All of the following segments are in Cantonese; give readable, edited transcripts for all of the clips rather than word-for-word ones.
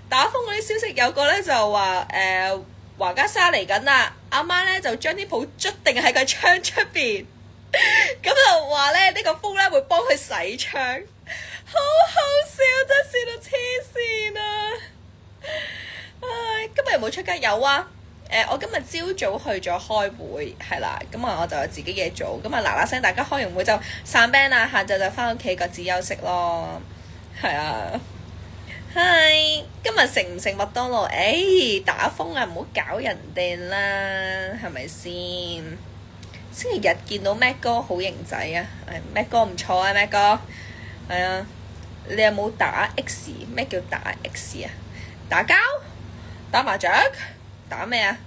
打風嗰啲消息有個咧就話華家莎嚟緊啦，阿媽咧就將啲鋪捽定喺個窗出邊，咁就話咧呢個風咧會幫佢洗窗，好好笑，真係笑到黐線啊！唉，今日有冇出街？有啊。我今日朝早去咗開會，係啦，咁啊我就有自己嘢做，咁啊嗱嗱聲大家開完會就散 band 啦，下晝就翻屋企各自休息咯，係啊。嗨，今日食唔食麥當勞？打風啊，唔好搞人哋啦，係咪先？星期日見到 Mac 哥好型仔啊，Mac 哥唔錯啊，Mac 哥，係啊。你有冇打 X？ 咩叫打 X 啊？打交？打麻雀？打咩啊？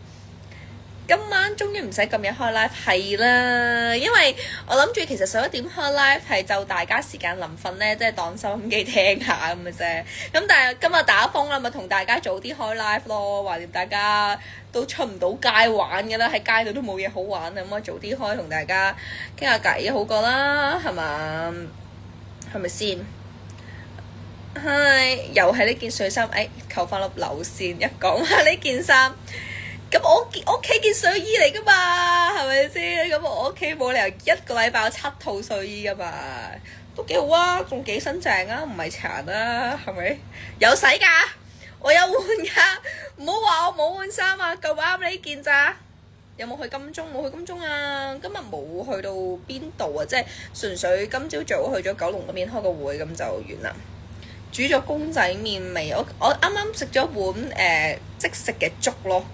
今晚終於唔使咁夜開 live， 係啦，因為我諗住其實11點開 live 係就大家時間臨瞓咧，即係當收音機聽下咁嘅啫。咁但係今日打風啦，咪同大家早啲開 live 咯，橫掂大家都出唔到街玩嘅啦，喺街度都冇嘢好玩啊，咁我早啲開同大家傾下偈好過啦，係嘛？係咪先？嗨，又係呢件睡衫，扣翻粒紐先。一講下呢件衫，咁我屋企件睡衣嚟噶嘛，係咪先？咁我屋企冇理由一個禮拜有7套睡衣噶嘛，都幾好啊，仲幾新淨啊，唔係殘啊，係咪？有洗㗎，我有換㗎，唔好話我冇換衫啊，夠啱你呢件咋？有冇去金鐘？冇去金鐘啊！今日冇去到邊度啊，即係純粹今朝早去咗九龍嗰邊開個會，咁就完啦。煮咗公仔麵未？我啱啱食咗碗即食嘅粥咯。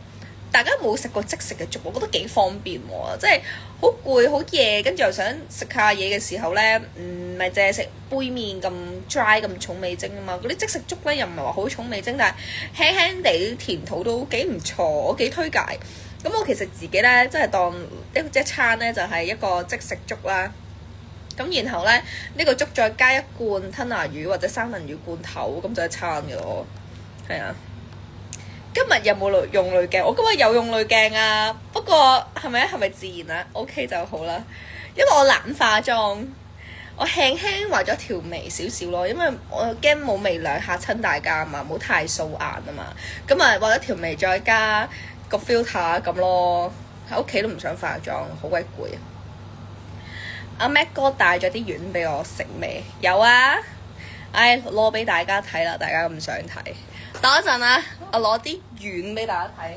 大家冇食過即食嘅粥，我覺得幾方便喎，即係好攰好夜，跟住又想食下嘢嘅時候咧，唔係淨係食杯麵咁 dry 咁重味精啊嘛。嗰啲即食粥咧又唔係話好重味精，但係輕輕地填肚都幾唔錯，我幾推介。咁我其實自己咧真係當一餐咧就係一個即食粥啦。咁然後咧呢個粥再加一罐吞拿魚或者三文魚罐頭，咁就一餐嘅咯。係啊。今日有冇用濾鏡？我今日有用濾鏡啊，不過係咪自然啊？OK 就好啦，因為我懶化妝，我輕輕畫咗條眉少少咯，因為我驚冇眉梁嚇親大家啊嘛，冇太素顏啊嘛，咁啊畫咗條眉再加個 filter 咁咯，喺屋企都唔想化妝，好鬼攰啊！阿 Mac 哥帶咗啲丸俾我食未？有啊，攞俾大家睇啦，大家咁想睇。等一陣啊，我攞啲丸俾大家睇。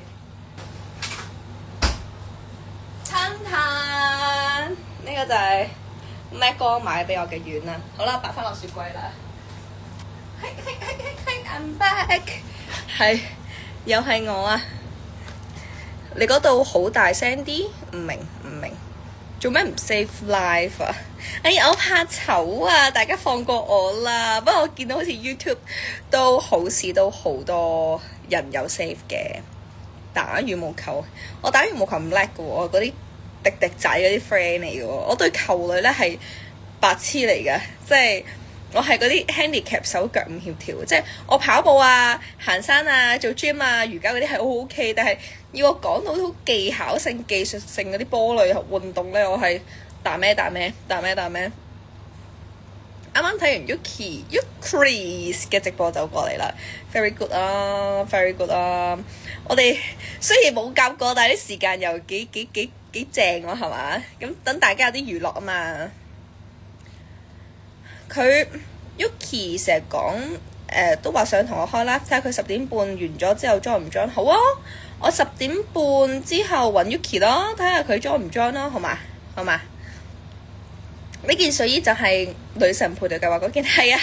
餐嘆呢個就係 Mac 哥買俾我嘅丸啦。好啦，擺翻落雪櫃啦。I'm back。係，又係我啊！你嗰度好大聲啲，唔明。做咩唔 save live 啊？我怕醜啊！大家放過我啦。不過我見到好似 YouTube 都好似都好多人有 save 嘅。打羽毛球，我打羽毛球唔叻嘅喎，我嗰啲滴滴仔嗰啲 friend 嚟嘅喎。我對球類咧係白痴嚟嘅，即係我係嗰啲 handicap 手腳唔協調，即係我跑步啊、行山啊、做 gym 啊、瑜伽嗰啲係好 OK，但係要我講到好技巧性、技術性嗰啲波類運動咧，我係打咩？啱啱睇完 Yuki 嘅直播走過嚟啦 ，very good 啊，very good 啊！我哋雖然冇夾過，但係啲時間又幾正喎，係嘛？咁等大家有啲娛樂啊嘛。佢 Yuki 成日講都話想同我開 live，睇下佢10點半完咗之後 join 唔 join？好啊，我10點半之後揾 Yuki 咯，睇下佢 join 唔 join 咯，好嘛？呢件睡衣就係女神配對計劃嗰件，係啊，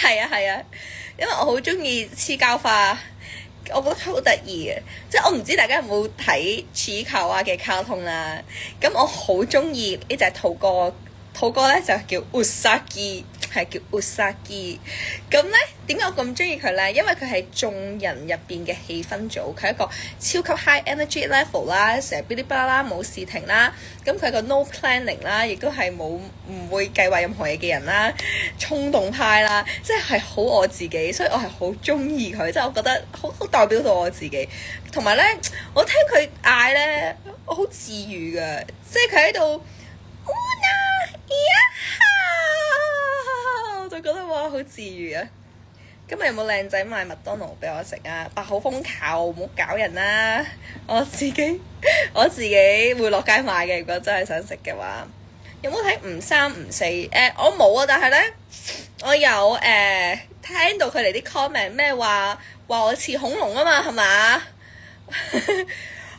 因為我好中意黐膠花，我覺得好得意嘅，即係我唔知大家有冇睇似球啊嘅卡通啦，咁我好中意呢隻兔哥咧就叫 Usagi。係叫 Usagi， 咁咧點解我咁中意佢咧？因為佢係眾人入邊嘅氣氛組，佢係一個超級 high energy level 啦，成日嗶哩吧啦冇事停啦，咁佢係個 no planning 啦，亦都係唔會計劃任何嘢嘅人啦，衝動派啦，即係好我自己，所以我係好中意佢，即係我覺得好代表到我自己，同埋咧我聽佢嗌咧，我好治癒㗎，即係佢喺度。我就覺得哇好治癒啊！今日有冇靚仔買麥當勞俾我食啊？8號風球，唔好搞人啦！我自己會落街買嘅，如果真係想食嘅話。有冇睇吳三吳四？我冇啊，但係咧，我有聽到佢哋啲 comment 咩話我似恐龍啊嘛，係嘛？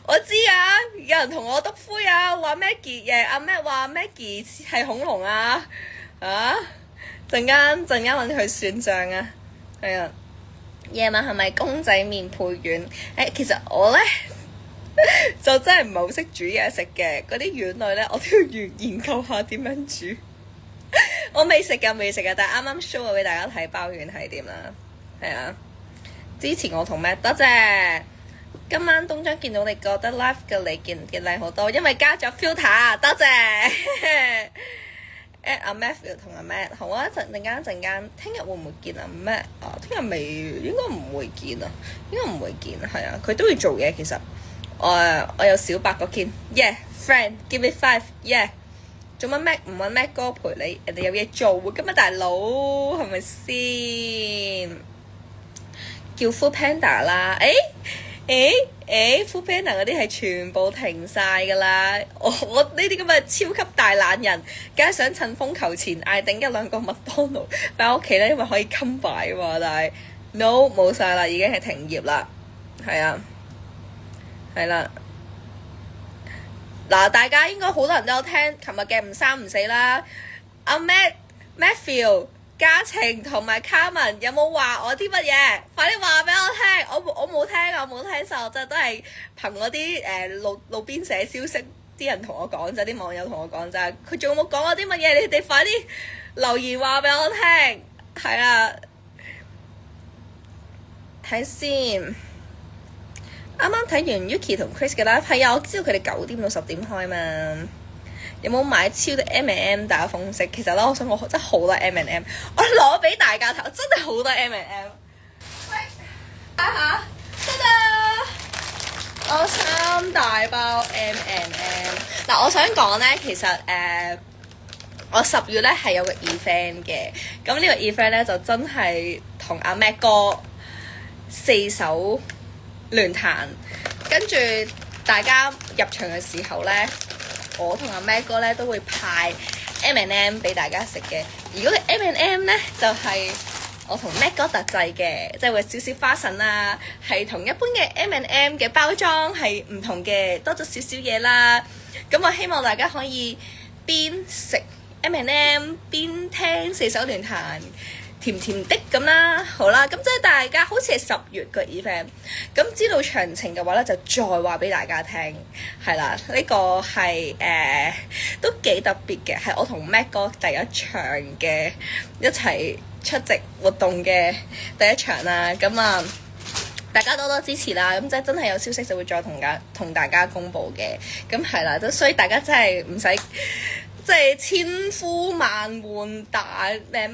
我知啊，有人同我篤灰啊，話 Maggie 阿 Matt 話 Maggie 係恐龍啊！啊，陣間揾佢算賬啊！係啊，夜晚係咪公仔麵配丸？其實我咧就真係唔係好識煮嘢食嘅，嗰啲丸類咧我都要研究下點樣煮。我未食㗎，但係啱啱 show 咗俾大家睇包丸係點啦。係啊，支持我同 Matt， 多謝。今晚東張見到你覺得 live 嘅你見靚好多，因為加咗 filter， 多謝。阿 Matthew 同阿 Matt 好啊，陣間，聽日會唔會見阿 Matt 啊？聽日未，應該唔會見啊，係啊，佢都會做嘢其實。我有小白個 Ken，yeah friend give me 5，yeah。做乜 Mac 唔揾 Mac 哥陪你？人哋有嘢做喎，今日大佬係咪先？叫 Food Panda 啦，Food Panda 嗰啲係全部停晒㗎啦！我呢啲咁嘅超級大懶人，梗係想趁風球前嗌定1-2個麥當勞返屋企咧，因為可以襟擺嘛。但係 no 冇晒啦，已經係停業啦。係啊，係啦。嗱，大家應該好多人都有聽琴日嘅吳三吳四啦。阿 Matthew。嘉晴同埋 Carmen 有冇話我啲乜嘢？快啲話俾我聽！我冇聽啊，我冇聽晒，我真係都係憑嗰啲路邊寫消息啲人同我講咋，啲網友同我講咋。佢仲有冇講我啲乜嘢？你哋快啲留言話俾我聽。係啊，睇先。啱啱睇完 Yuki 同 Chris 嘅 live，係啊，我知道佢哋9點到10點開嘛。有冇買超多 M&M 打風色？其實咧，我想講真係好多 M&M， 我攞俾大家睇，我真係好多 M&M。喂，睇下，我3大包 M&M。嗱，我想講咧，其實我10月咧係有個 event 嘅，咁呢個 event 咧就真係同阿 Mac 哥4手聯彈，跟住大家入場嘅時候咧。我同阿 Mac 哥咧都會派 M&M 俾大家食嘅，而嗰個 M&M 咧就係我同 Mac 哥特製嘅，即係會少少花神啦，係同一般嘅 M&M 嘅包裝係唔同嘅，多咗少少嘢啦。咁我希望大家可以邊食 M&M 邊聽4手聯彈，甜甜的咁啦，好啦，咁即係大家好似係10月個 event， 咁知道詳情嘅話咧，就再話俾大家聽，係啦，呢個係都幾特別嘅，係我同 Mac 哥第一場嘅一齊出席活動嘅第一場啦，咁啊大家多多支持啦，咁即係真係有消息就會再同大家公佈嘅，咁係啦，都所以大家真係唔使。即係千呼萬喚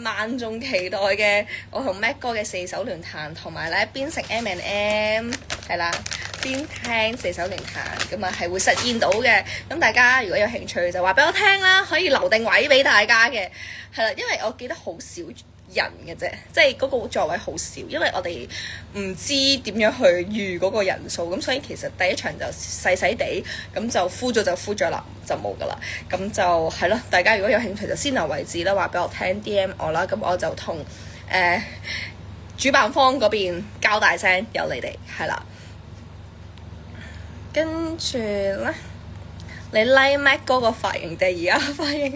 萬眾期待嘅，我同 Mac 哥嘅4手聯彈，同埋咧邊食 M&M 係啦，邊聽4手聯彈，咁啊係會實現到嘅。咁大家如果有興趣就話俾我聽啦，可以留定位俾大家嘅，係啦，因為我記得好少人嘅啫，即係嗰個座位好少，因為我哋唔知點樣去預嗰個人數，咁所以其實第一場就細細地，咁就敷咗啦，就冇噶啦，咁就係咯。大家如果有興趣就先留位置啦，話俾我聽 DM 我啦，咁我就同主辦方嗰邊交大聲有你哋係啦。跟住咧，你 like Mac 哥個髮型定而家髮型？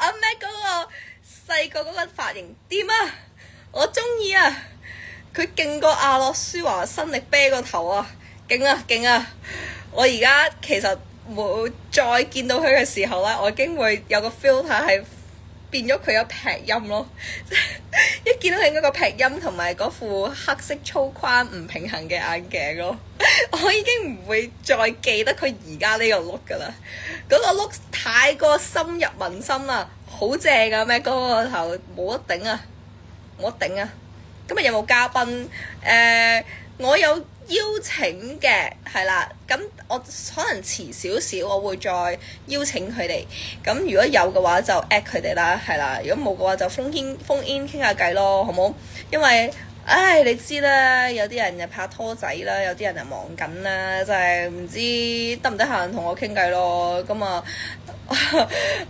阿 Mac 嗰個細個嗰個髮型點啊？我中意啊！佢勁過阿諾舒華新力啤個頭啊！勁啊！我而家其實冇再見到佢嘅時候咧，我已經會有個 filter 係變咗佢有劈音咯。一見到佢嗰個劈音同埋嗰副黑色粗框唔平衡嘅眼鏡咯，我已經唔會再記得佢而家呢個 look 噶啦。嗰個 look 太過深入民心啦，好正啊！Mac 哥個頭冇得頂啊！今日有冇嘉賓？我有邀請嘅，係啦，咁我可能遲少少，我會再邀請佢哋。咁如果有嘅話就 at 佢哋啦，係啦。如果冇嘅話就封煙傾下偈咯，好冇？因為你知啦，有啲人就拍拖仔啦，有啲人就忙緊啦，就係唔知得唔得閒同我傾偈咯。咁啊，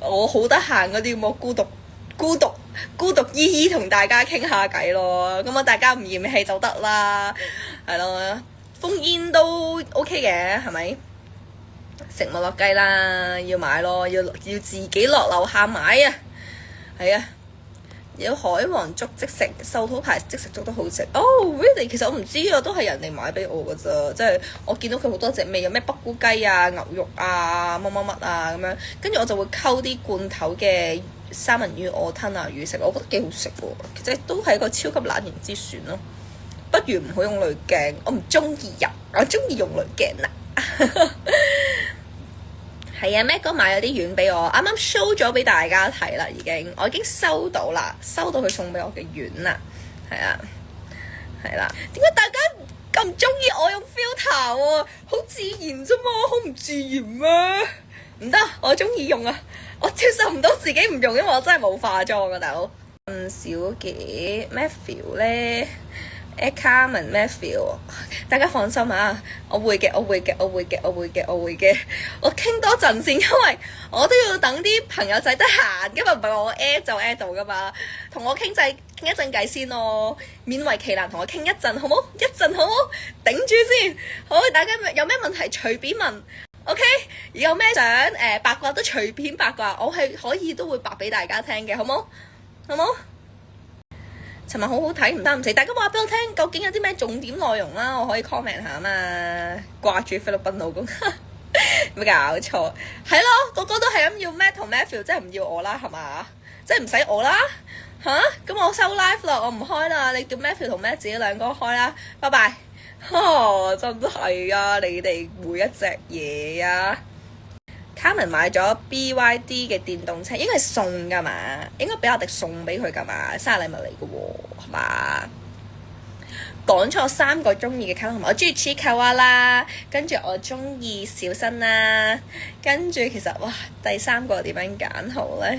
我好得閒嗰啲咁，我孤獨依依同大家傾下偈咯。咁啊，大家唔嫌棄就得啦，係咯。封煙都 OK 嘅，係咪？食物落雞啦，要買咯，要自己落樓下買啊，係啊。有海皇粥即食，壽桃牌即食粥都好食。哦，really？其實我唔知啊，都係人哋買俾我噶咋。即係我見到佢好多隻味，有咩北菇雞啊、牛肉啊、乜乜乜啊咁樣。跟住我就會溝啲罐頭嘅三文魚我吞啊魚食，我覺得幾好食喎。其實都係一個超級懶人之選咯。不如唔好用濾鏡，我唔中意入，我中意用濾鏡啦。係啊，Mac 哥買咗啲丸俾我，啱啱 show 咗俾大家睇啦，我已經收到啦，收到佢送俾我嘅丸啦，係啊，係啦。點解大家咁中意我用 filter 喎？好自然啫嘛，好唔自然咩？唔得，我中意用啊，我接受唔到自己唔用，因為我真係冇化妝啊，大佬。咁少嘅 Matthew 咧。Carmen Matthew， 大家放心啊，我會嘅，我傾多陣先，因為我都要等啲朋友仔得閒，因為唔係我 at 就 at 到噶嘛，同我傾一陣偈先咯，勉為其難同我傾一陣好冇？一陣好冇？頂住先，好，大家有咩問題隨便問 ，OK？ 有咩想八卦都隨便八卦，我係可以都會白俾大家聽嘅，好冇？好冇？尋日好好睇，唔擔唔死，大家話俾我聽，究竟有啲咩重點內容啦？我可以 comment 下嘛。掛住菲律賓老公，冇搞錯，係咯，個個都係咁要 Matt 同 Matthew， 真係唔要我啦，係嘛？真係唔使我啦吓？咁我收 live 啦，我唔開啦，你叫 Matthew 同 Matt 自己兩個開啦，拜拜。真係啊，你哋每一隻嘢啊！Carmen 買咗 BYD 嘅電動車，應該係送㗎嘛？應該比亞迪送俾佢㗎嘛？生日禮物嚟嘅喎，係嘛？講錯3個中意嘅卡通，我中意 Chikawa 啦，跟住我中意小新啦，跟住其實哇，第3個點樣揀好咧？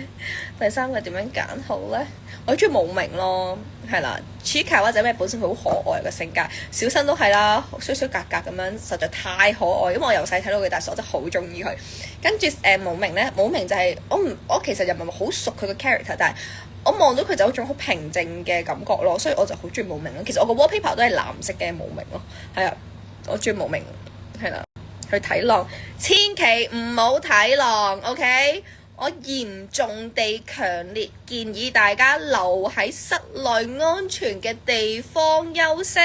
我中意無名咯，係啦。Chikawa 就咩本身佢好可愛嘅性格，小新都係啦，衰衰格格咁樣，實在太可愛。因為我由細睇到佢大，所以我真係好中意佢。跟住無名咧，無名就係、是、我其實又唔係好熟佢個 character，但係我望到佢就有種好平靜嘅感覺咯，所以我就好中意無名咯。其實我個 wallpaper 都係藍色嘅無名咯，係啊，我中意無名，係啦。去睇浪，千祈唔好睇浪 ，OK？我嚴重地強烈建議大家留喺室內安全嘅地方休息，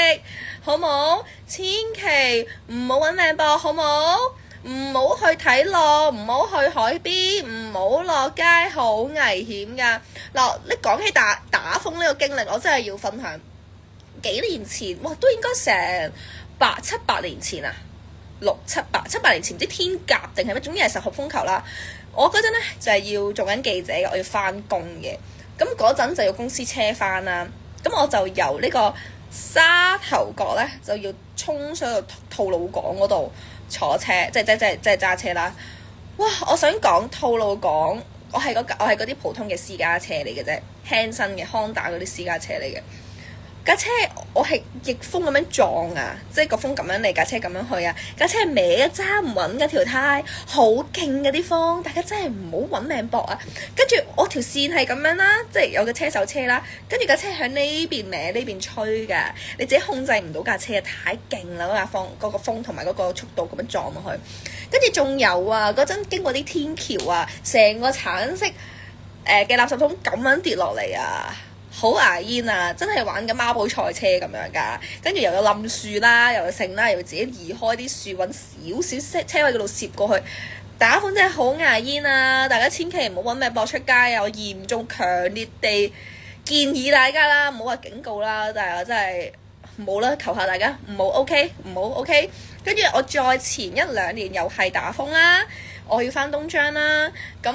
好冇？千祈唔好揾命搏，好冇？唔好去睇浪，唔好去海邊，唔好落街，好危險㗎。嗱，你講起打風呢個經歷，我真係要分享。幾年前，哇，都應該成7、8年前啊，6、7、8年前，唔知天鴿定係咩，總之係10號風球啦。我嗰陣咧就係要做緊記者嘅，我要翻工嘅。咁嗰陣就要公司車翻啦。咁我就由呢個沙頭角咧就要衝上去吐露港嗰度坐車，即係揸車啦。哇！我想講吐露港，我係嗰啲普通嘅私家車嚟嘅啫，輕身嘅Honda嗰啲私家車嚟嘅。架車我係逆風咁樣撞啊，即係個風咁樣嚟，架車咁樣去啊，架車歪啊，揸唔穩㗎條胎，好勁㗎啲風，大家真係唔好揾命搏啊！跟住我條線係咁樣啦，即係有個車手車啦，跟住架車向呢邊歪呢邊吹㗎，你自己控制唔到架車啊，太勁啦嗰個風同埋嗰個速度咁樣撞落去，跟住仲有啊嗰陣經過啲天橋啊，成個橙色嘅垃圾桶咁樣跌落嚟啊！好牙煙啊！真係玩緊孖寶賽車咁樣㗎，跟住又有冧樹啦，又有剩啦，又要自己移開啲樹，揾少少車位嗰度攝過去。打風真係好牙煙啊！大家千祈唔好揾命搏出街啊！我嚴重強烈地建議大家啦，唔好話警告啦，但係我真係冇啦，求下大家唔好 OK，唔好 OK。跟住我再前1、2年又係打風啦，我要返東張啦，咁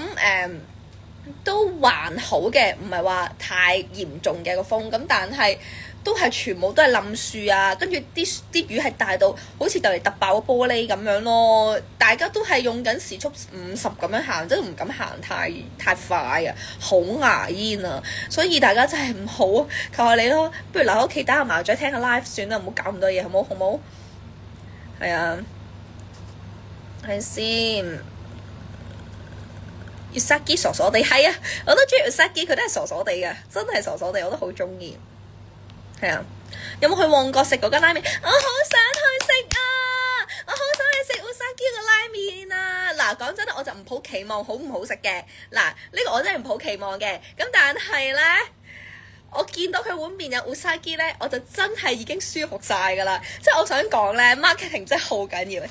都還好嘅，唔係話太嚴重嘅個風，咁但係都係全部都係冧樹啊，跟住啲雨係大到好似就嚟揼爆個玻璃咁樣咯。大家都係用緊時速50咁樣行，真係唔敢行太快啊，好牙煙啊！所以大家真係唔好，求下你咯，不如留喺屋企打下麻雀聽下 live 算啦，唔好搞咁多嘢，好冇？好冇？係啊，係先。Usagi 傻傻地，係啊，我都中意 Usagi，佢都係傻傻地嘅，真係傻傻地，我都好中意。係啊，有冇去旺角食嗰間拉麵？我好想去食啊！我好想去食 Usagi 個拉麵啊！嗱，講真啦，我就唔抱期望好唔好食嘅。嗱，呢個我真係唔抱期望嘅。咁但係咧，我見到佢碗麵有 Usagi 咧，我就真係已經舒服晒㗎啦。即係我想講咧，marketing 真係好緊要。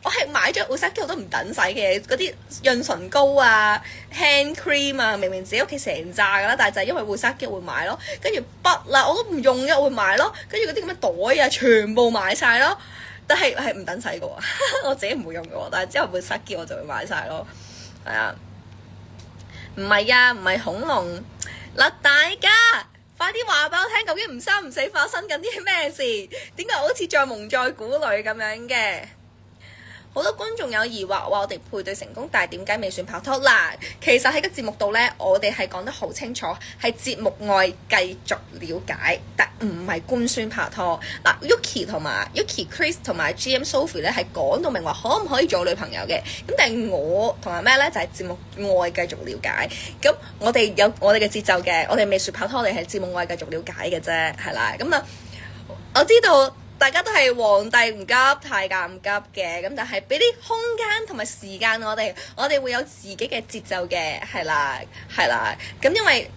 我係買咗 Usagi 我都唔等使嘅，嗰啲潤唇膏啊、hand cream 啊，明明自己屋企成扎㗎啦，但係就係因為 Usagi 會買咯。跟住筆啦，我都唔用嘅，我會買咯。跟住嗰啲咁嘅袋啊，全部買晒咯。但係唔等使嘅喎，我自己唔會用嘅喎。但係之後 Usagi 我就會買晒咯。係啊，唔係啊，唔係恐龍嗱，大家快啲話俾我聽，究竟唔生唔死發生緊啲咩事？點解好似在蒙在鼓裏咁樣嘅？好多觀眾有疑惑話我哋配對成功，但係點解未算拍拖？嗱，其實喺個節目度呢，我哋係講得好清楚，係節目外繼續了解，但唔係官宣拍拖。嗱，Yuki 同埋 Chris 同埋 GM Sophie 咧係講到明話可唔可以做女朋友嘅，咁但係我同埋咩呢？就係節目外繼續了解。咁我哋有我哋嘅節奏嘅，我哋未說拍拖，我哋係節目外繼續了解嘅啫，係啦。咁啊，我知道。大家都係皇帝唔急太監唔急嘅，咁但係俾啲空間同埋時間我哋會有自己嘅節奏嘅，係啦，咁因為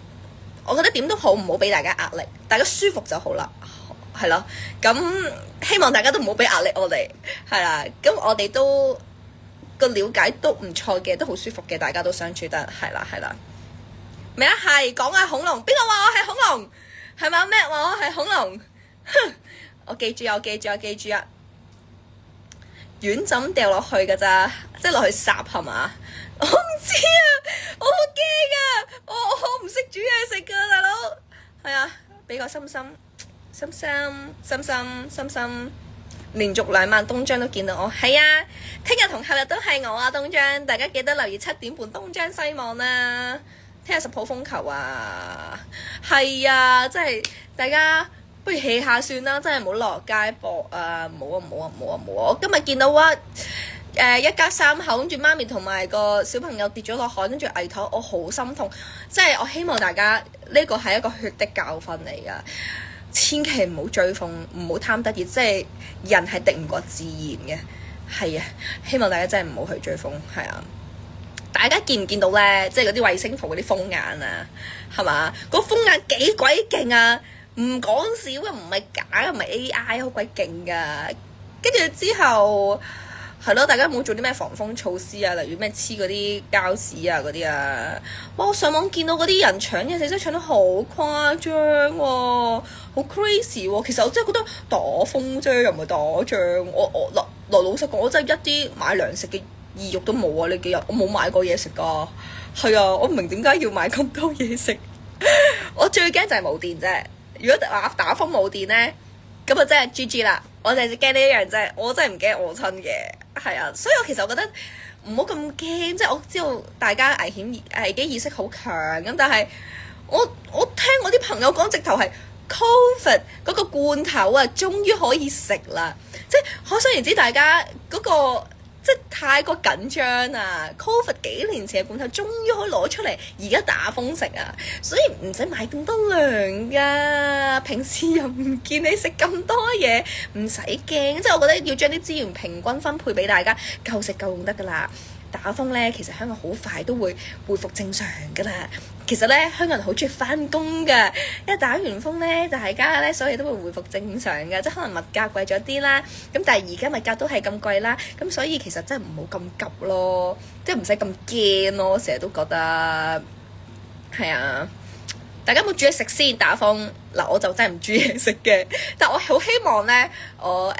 我覺得點都好，唔好俾大家壓力，大家舒服就好啦，係咯，咁希望大家都唔好俾壓力我哋，係啦，咁我哋都個了解都唔錯嘅，都好舒服嘅，大家都相處得係啦，咩啊？係講下恐龍，邊個話我係恐龍？係咪咩話我係恐龍？我記住啊！丸怎掉落去㗎咋？即係落去烚係嘛？我唔知啊！我好驚啊！我唔識煮嘢食㗎，大佬。係啊，俾個心，連續2晚東張都見到我。係啊，聽日同後日都係我啊，東張。大家記得留意7點半東張西望啦。聽日10號風球啊！係啊，即係大家。不如 hea 下算啦，真係唔好落街搏啊！冇啊！我今日見到一家3口，跟住媽咪同埋個小朋友跌咗落海，跟住危殆，我好心痛。即係我希望大家呢個係一個血的教訓嚟㗎，千祈唔好追風，唔好貪得意，即係人係敵唔過自然嘅。係啊，希望大家真係唔好去追風。係啊，大家見唔見到咧？即係嗰啲衛星圖嗰啲風眼啊，係嘛？嗰風眼幾鬼勁啊！唔講笑嘅，唔係假嘅，唔係 AI，好鬼勁噶。跟住之後係咯，大家有冇做啲咩防風措施啊？例如咩黐嗰啲膠紙啊嗰啲啊。哇！我上網見到嗰啲人搶嘢食真係搶得好誇張喎，好 crazy 喎。其實我真係覺得打風啫，又唔係打仗。我老實講，我真係一啲買糧食嘅意欲都冇啊！呢幾日我冇買過嘢食㗎。係啊，我唔明點解要買咁多嘢食。我最驚就係冇電啫。如果打風冇電咧，咁啊真係 GG 啦！我就係驚呢一樣啫，我真係唔驚餓親嘅，係啊，所以我其實我覺得唔好咁驚，即係我知道大家危機意識好強咁，但係我聽我啲朋友講，直頭係 COVID 嗰個罐頭啊，終於可以食啦！即係可想而知，大家嗰個即係太過緊張啊 ！COVID 幾年前嘅罐頭終於可以攞出嚟，而家打風食啊！所以唔使買咁多糧㗎，平時又唔見你食咁多嘢，唔使驚。即係我覺得要將啲資源平均分配俾大家，夠食夠用得㗎啦。打風咧，其實香港好快都會恢復正常㗎啦。其實咧，香港人好中意翻工㗎，因為打完風咧，大家咧所有都會恢復正常㗎。即係可能物價貴咗啲啦，咁但係而家物價都係咁貴啦，咁所以其實真係唔好咁急咯，即係唔使咁驚咯。成日都覺得係啊，大家有冇煮嘢食先？打風嗱，我就真係唔煮嘢食嘅，但我好希望咧，我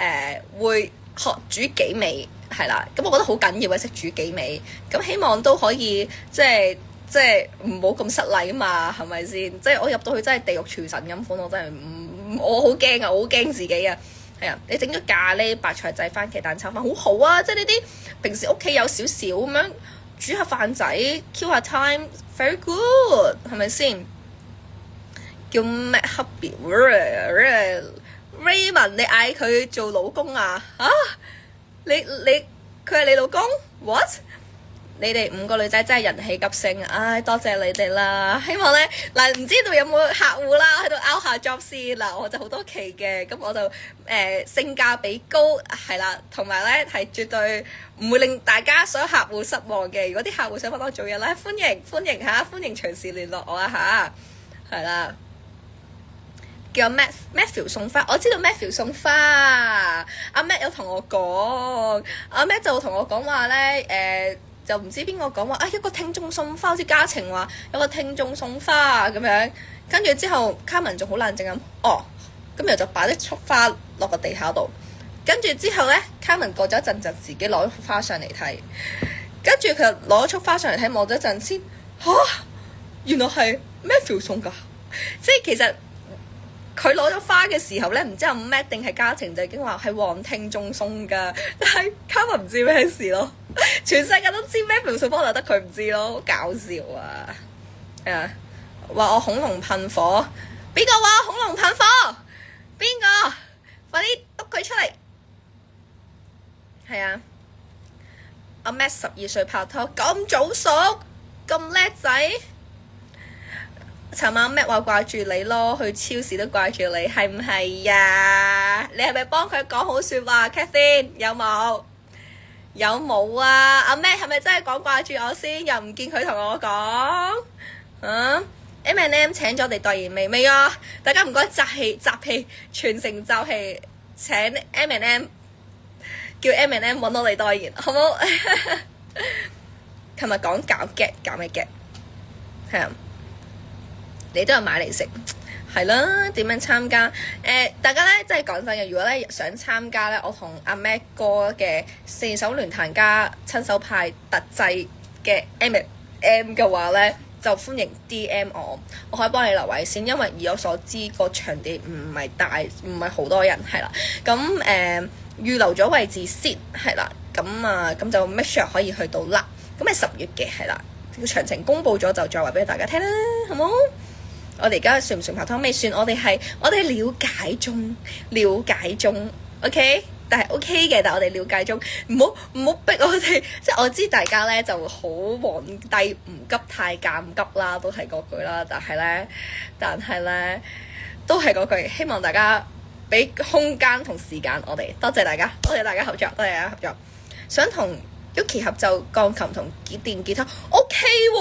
會學煮幾味。係啦，咁我覺得好緊要嘅，識煮幾味，咁希望都可以即係唔好咁失禮啊嘛，係咪先？即係我入到去真係地獄廚神咁款，我真係我好驚啊，我好驚自己啊。係啊，你整咗咖喱白菜仔番茄蛋炒飯好好啊，即係呢啲平時屋企有少少咁樣煮下飯仔 kill 下 time，very good 係咪先？叫咩 hubby Raymond， 你嗌佢做老公啊？你佢係你老公 ？What？ 你哋5個女仔真係人氣急升，唉，多謝你哋啦！希望咧嗱，唔知道有冇客戶啦喺度 out 下 job 先嗱，我就好多期嘅，咁我就性價比高係啦，同埋咧係絕對唔會令大家所有客戶失望嘅。如果啲客戶想揾我做嘢咧，歡迎嚇，歡迎隨時聯絡我啊嚇，係啦。叫 Matthew 送花，我知道 Matthew 送花，阿 Matt 有同我講，阿 Matt 就同我講話咧，就唔知邊個講話啊，一個聽眾送花，好似嘉晴話有個聽眾送花咁樣，跟住之後卡文仲好冷靜咁，咁然後就擺啲束花落個地下度，跟住之後咧，卡文過咗一陣就自己攞束花上嚟睇，跟住佢就攞束花上嚟睇，望咗一陣先，原來係 Matthew 送㗎，即係其實。佢攞咗花嘅時候咧，唔知阿 Matt 定係嘉晴就已經話係黃聽眾送㗎，但係卡文唔知咩事咯。全世界都知 Matthew 送花，就得佢唔知咯，好搞笑啊！話我恐龍噴火，邊個話恐龍噴火？邊個？快啲督佢出嚟！係啊，阿 Matt 12歲拍拖，咁早熟，咁叻仔。尋晚 Matt 話掛住你咯，去超市都掛住你，係唔係呀？你係咪幫佢講好説話 Catherine 有冇？有冇啊？阿 Matt 係咪真係講掛住我先？又唔見佢同我講。M&M 請咗我哋代言未啊？大家唔該集氣，全城集氣請 M&M， 叫 M&M 揾我哋代言，好冇？琴日講搞咩 get？ 係啊。你都有買嚟食，係啦。點樣參加？大家咧真係講真嘅，如果咧想參加咧，我同阿 Matt 哥嘅4手聯彈加親手派特製嘅 M&M 嘅話咧，就歡迎 DM 我，我可以幫你留位先，因為以我所知個場地唔係大，唔係好多人，係啦。咁預留咗位置先，係啦。咁就 make sure 可以去到啦。咁係10月嘅，係啦。個詳情公佈咗就再話俾大家聽啦，好冇？我哋而家算唔算拍拖？未算，我哋係了解中 ，OK？ 但係 OK 嘅，但係我哋了解中，唔好逼我哋。即係我知大家咧就好皇帝唔急太監急啦，都係嗰句啦。但係咧都係嗰句，希望大家俾空間同時間我哋。多謝大家，多謝大家合作，多謝大家合作。想同Yuki 合奏鋼琴同電吉他 OK 喎，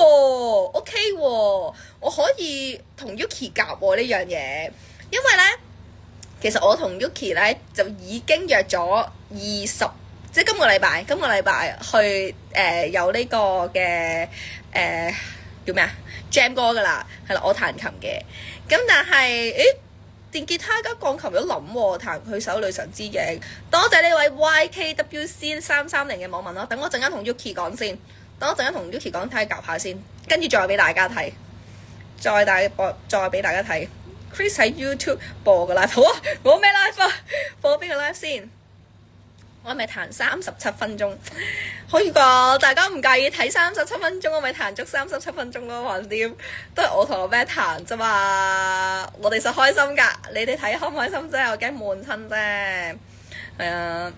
我可以同 Yuki 夾喎呢樣嘢，因為咧其實我同 Yuki 咧就已經約咗20，即係今個禮拜去有呢個嘅叫咩啊 Jam 歌噶啦，係啦，我彈琴嘅，咁但係電吉他加鋼琴都諗喎，彈佢首女神之影。多謝呢位 YKWC330嘅網民咯。等我陣間同 Yuki 講先，睇下夾下先，跟住再俾大家睇，再俾大家睇。Chris 喺 YouTube 播個 live， 好啊！我咩 live 啊？播邊個 live 先？我係咪彈37分鐘？可以㗎，大家唔介意睇37分鐘，我咪彈足37分鐘咯。橫掂都係我同我 Matt 彈啫嘛，我哋實開心㗎。你哋睇開唔開心啫？我驚悶親啫。係啊，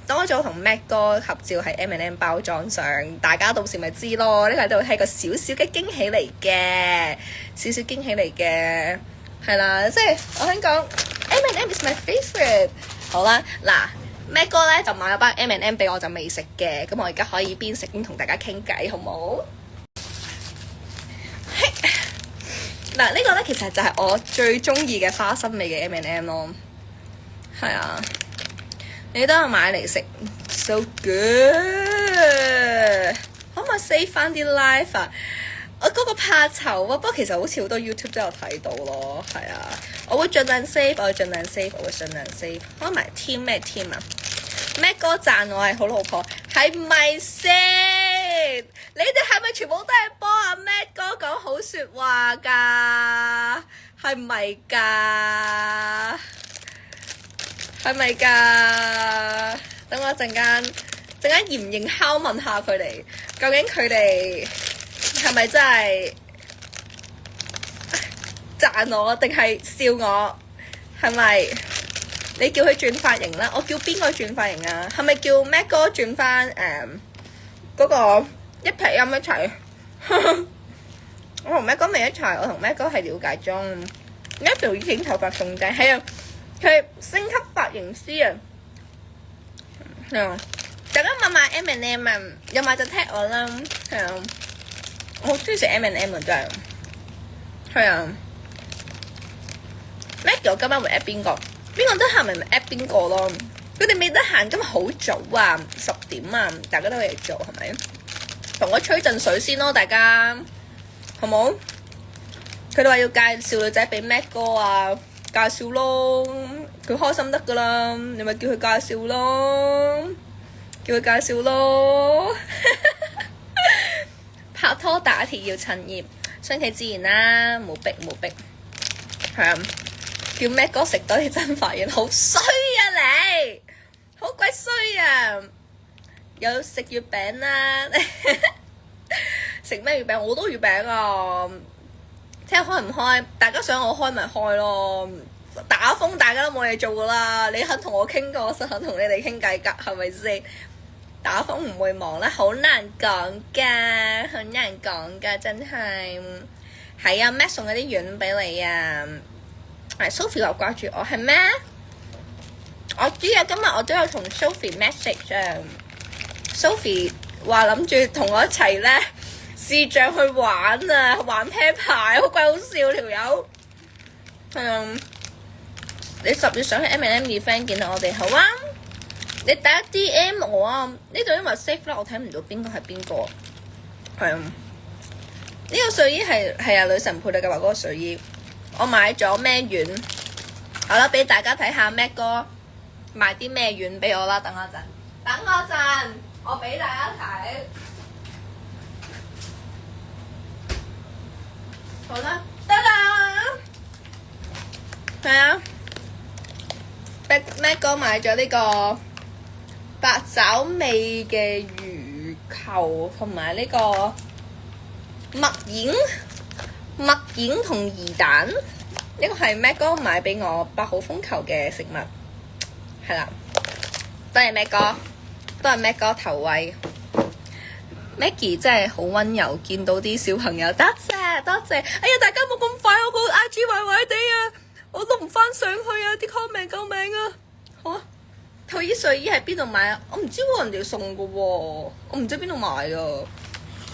等我再同 Matt 哥合照喺 M&M 包裝上，大家到時咪知咯。呢個係個小小嘅驚喜嚟嘅，係啦。即係我想講 M&M is my favorite。好啦，嗱。Matt 哥咧就買咗包 M&M 俾我，就未食嘅，咁我而家可以邊食邊同大家傾偈，好冇？嗱，呢個咧其實就係我最中意嘅花生味嘅 M&M 咯，係啊，你都有買嚟食 ，so good。可唔可以 save 翻啲 live 啊？我嗰個怕醜啊，不過其實好似好多 YouTube 都有睇到咯，係啊，我會盡量 save，開埋 team 咩 team 啊？Matt 哥讚我係好老婆，係咪先？你哋係咪全部都係幫阿 Matt 哥講好説話㗎？係咪㗎？係咪㗎？等我陣間嚴刑拷問下佢哋，究竟佢哋係咪真係讚我定係笑我？係咪？你叫佢轉髮型啦，我叫邊個轉髮型啊？係咪叫 Mac 哥轉翻嗰個一劈音一齊？我同 Mac 哥未一齊，我同 Mac 哥係了解中。一條剪頭髮送仔，係啊，佢升級髮型師啊。大家買買 M&M 啊，有買就 tag 我啦。係啊，我好中意食 M&M 啊，真係。係啊 Maggie 我今晚會 at 邊個？邊個得閒咪 at 邊個咯？佢哋未得閒，今日好早啊，10點啊，大家都有嘢做係咪？同我吹陣水先咯，大家好冇？佢哋話要介紹女仔俾 Mac 哥啊，介紹咯，佢開心得噶啦，你咪叫佢介紹咯，叫佢介紹咯。拍拖打鐵要趁熱，順其自然啦，冇逼冇逼。係啊，叫 Mac 哥食多啲真髮型，好衰啊你，好鬼衰啊！有食月餅啦，食咩月餅？我都月餅啊！聽日開唔開？大家想我開咪開咯。打風大家都冇嘢做噶啦，你肯同我傾過，我實肯同你哋傾偈㗎，係咪先？打風唔會忙啦，好難講㗎，好難講㗎，真係。係啊 ，Mac 送嗰啲丸俾你啊。係 Sophie 又掛住我係咩？我知啊，今日我都有同 Sophie message 啊。Sophie 話諗住同我一齊咧視像去玩啊，玩啤牌，好鬼好笑條友。你10月想去 M&M event 見到我哋好啊？你第一 DM 我啊，呢度因為 safe 啦，我睇唔到邊個係邊個。係啊，呢個睡衣係啊女神配對嘅話嗰個睡衣，我買咗咩丸？好啦，俾大家睇下 Mac 哥買啲咩丸俾我啦。等我陣，我俾大家睇。好啦，得啦。係啊，Mac 哥買咗呢個八爪味嘅魚球同埋呢個墨丸同魚蛋，呢個係 Mac 哥買俾我8號風球嘅食物，係啦，多謝 Mac 哥，多謝 Mac 哥投喂。Maggie 真係好溫柔，見到啲小朋友，多謝多謝。哎呀，大家冇咁快，我個 IG 壞壞地啊，我都唔翻上去啊，啲 comment 救命啊！好啊，套依睡衣喺邊度買啊？我唔知喎，人哋送嘅喎，我唔知邊度買啊。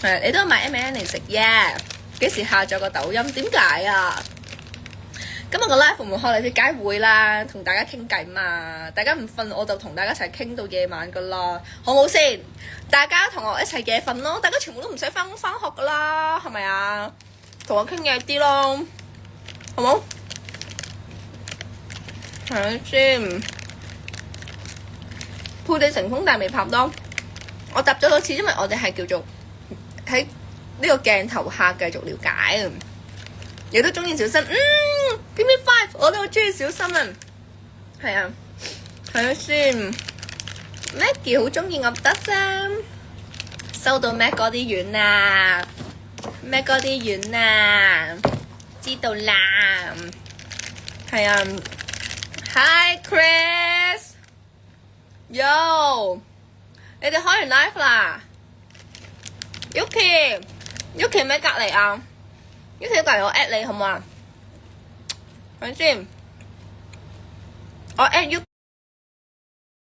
係，你都買 M&M 嚟食耶？幾時下載個抖音？點解啊？今日個 live 會唔會開你啲街會啦？同大家傾偈嘛，大家唔瞓我就同大家一齊傾到夜晚噶啦，好冇先？大家同我一齊夜瞓咯，大家全部都唔使翻工翻學噶啦，係咪啊？同我傾嘢啲咯，好冇？睇下先，配對成功但未拍檔，我答咗多次，因為我哋係叫做喺呢個鏡頭下繼續了解，亦都中意小新。Give me 5，我都好中意小新啊。係啊，睇下先。Maggie 好中意我得啫，收到 Mac 哥啲丸啊 ，Mac 哥啲丸啊，知道啦。係啊 ，Hi Chris，Yo， 你哋開完 live 啦 ？Yuki 咩隔離啊 ？Yuki 隔離我 at 你好唔好啊？睇先，我 at